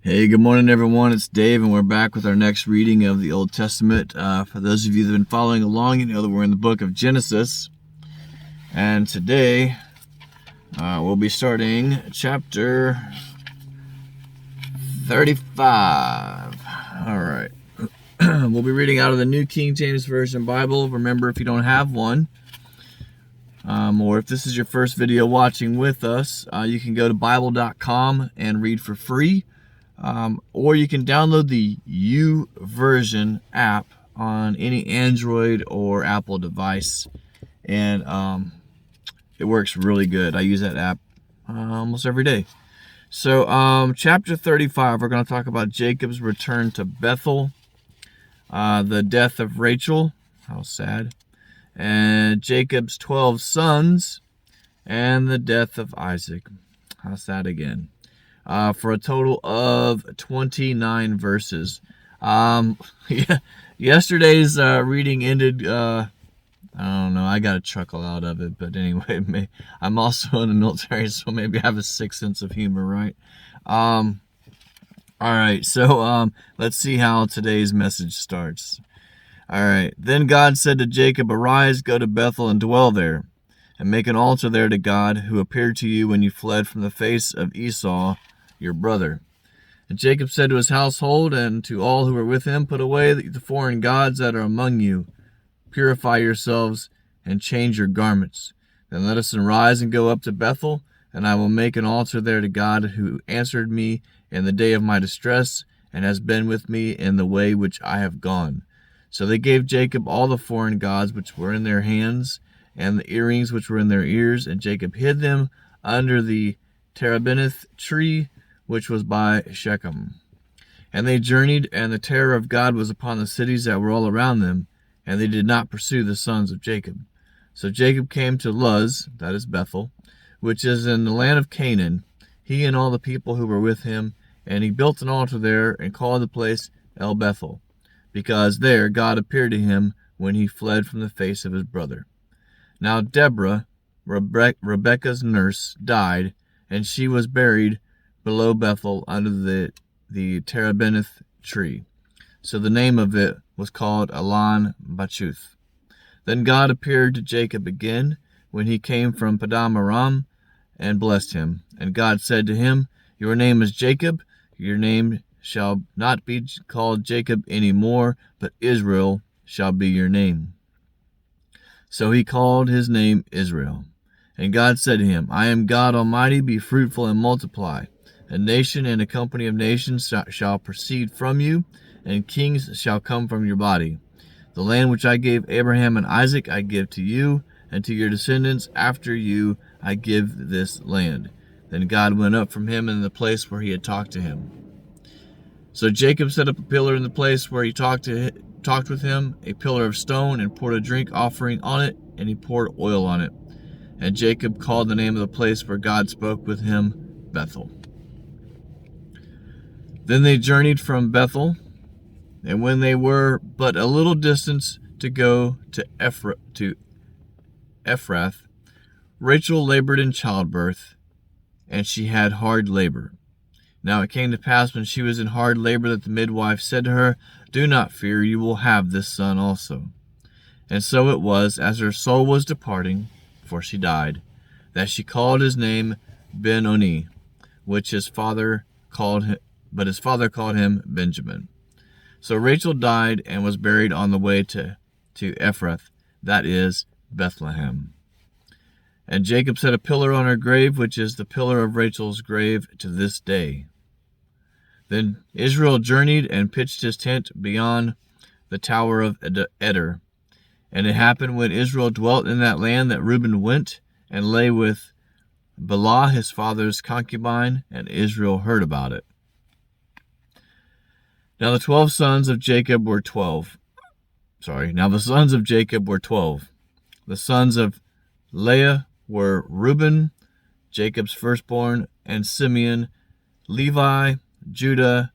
Hey, good morning, everyone. It's Dave, and we're back with our next reading of the Old Testament. For those of you that have been following along, you know that we're in the book of Genesis. And today, we'll be starting chapter 35. All right. We'll be reading out of the New King James Version Bible. Remember, if you don't have one, or if this is your first video watching with us, you can go to Bible.com and read for free. Or you can download the YouVersion app on any Android or Apple device, and it works really good. I use that app almost every day. So chapter 35, we're going to talk about Jacob's return to Bethel, the death of Rachel, how sad, and Jacob's 12 sons, and the death of Isaac, how sad again. For a total of 29 verses. Yesterday's reading ended, I don't know, I got a chuckle out of it, but anyway, I'm also in the military, so maybe I have a sixth sense of humor, right? All right, so let's see how today's message starts. All right, then God said to Jacob, "Arise, go to Bethel and dwell there, and make an altar there to God, who appeared to you when you fled from the face of Esau, your brother." And Jacob said to his household and to all who were with him, "Put away the foreign gods that are among you. Purify yourselves and change your garments. Then let us arise and go up to Bethel, and I will make an altar there to God, who answered me in the day of my distress, and has been with me in the way which I have gone." So they gave Jacob all the foreign gods which were in their hands, and the earrings which were in their ears, and Jacob hid them under the terebinth tree, which was by Shechem. And they journeyed, and the terror of God was upon the cities that were all around them, and they did not pursue the sons of Jacob. So Jacob came to Luz, that is Bethel, which is in the land of Canaan, he and all the people who were with him, and he built an altar there, and called the place El Bethel, because there God appeared to him when he fled from the face of his brother. Now Deborah, Rebekah's nurse, died, and she was buried below Bethel under the terebinth tree. So the name of it was called Elon Bachuth. Then God appeared to Jacob again when he came from Paddan Aram, and blessed him. And God said to him, "Your name is Jacob. Your name shall not be called Jacob any more, but Israel shall be your name." So he called his name Israel. And God said to him, "I am God Almighty, be fruitful and multiply. A nation and a company of nations shall proceed from you, and kings shall come from your body. The land which I gave Abraham and Isaac I give to you, and to your descendants after you I give this land." Then God went up from him in the place where he had talked to him. So Jacob set up a pillar in the place where he talked with him, a pillar of stone, and poured a drink offering on it, and he poured oil on it. And Jacob called the name of the place where God spoke with him Bethel. Then they journeyed from Bethel, and when they were but a little distance to go to Ephrath, Rachel labored in childbirth, and she had hard labor. Now it came to pass when she was in hard labor that the midwife said to her, "Do not fear, you will have this son also." And so it was, as her soul was departing, for she died, that she called his name Ben-Oni, which his father called him, but his father called him Benjamin. So Rachel died and was buried on the way to Ephrath, that is, Bethlehem. And Jacob set a pillar on her grave, which is the pillar of Rachel's grave to this day. Then Israel journeyed and pitched his tent beyond the tower of Eder. And it happened when Israel dwelt in that land that Reuben went and lay with Bilhah his father's concubine, and Israel heard about it. Now the 12 sons of Jacob were 12. Now the sons of Jacob were 12. The sons of Leah were Reuben, Jacob's firstborn, and Simeon, Levi, Judah,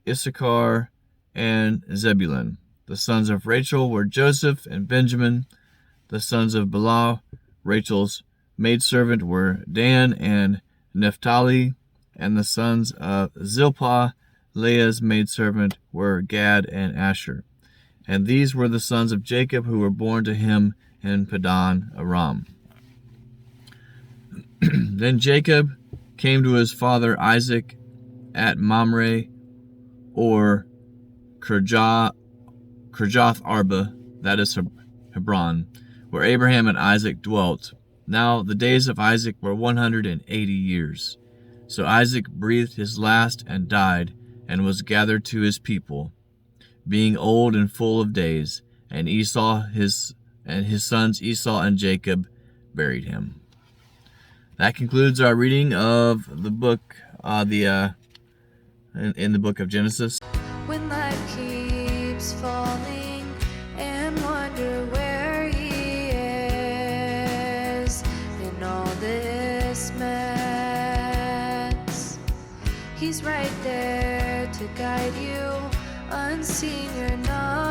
Issachar, and Zebulun. The sons of Rachel were Joseph and Benjamin. The sons of Bilhah, Rachel's maidservant, were Dan and Naphtali. And the sons of Zilpah, Leah's maidservant were Gad and Asher. And these were the sons of Jacob who were born to him in Paddan Aram. Then Jacob came to his father Isaac at Mamre, or Kirjath Arba, that is Hebron, where Abraham and Isaac dwelt. Now the days of Isaac were 180 years. So Isaac breathed his last and died, and was gathered to his people, being old and full of days. And Esau his sons Esau and Jacob buried him. That concludes our reading of the book, in the book of Genesis. When life keeps falling and wonder where he is in all this mess, he's right there to guide you, unseen, you're not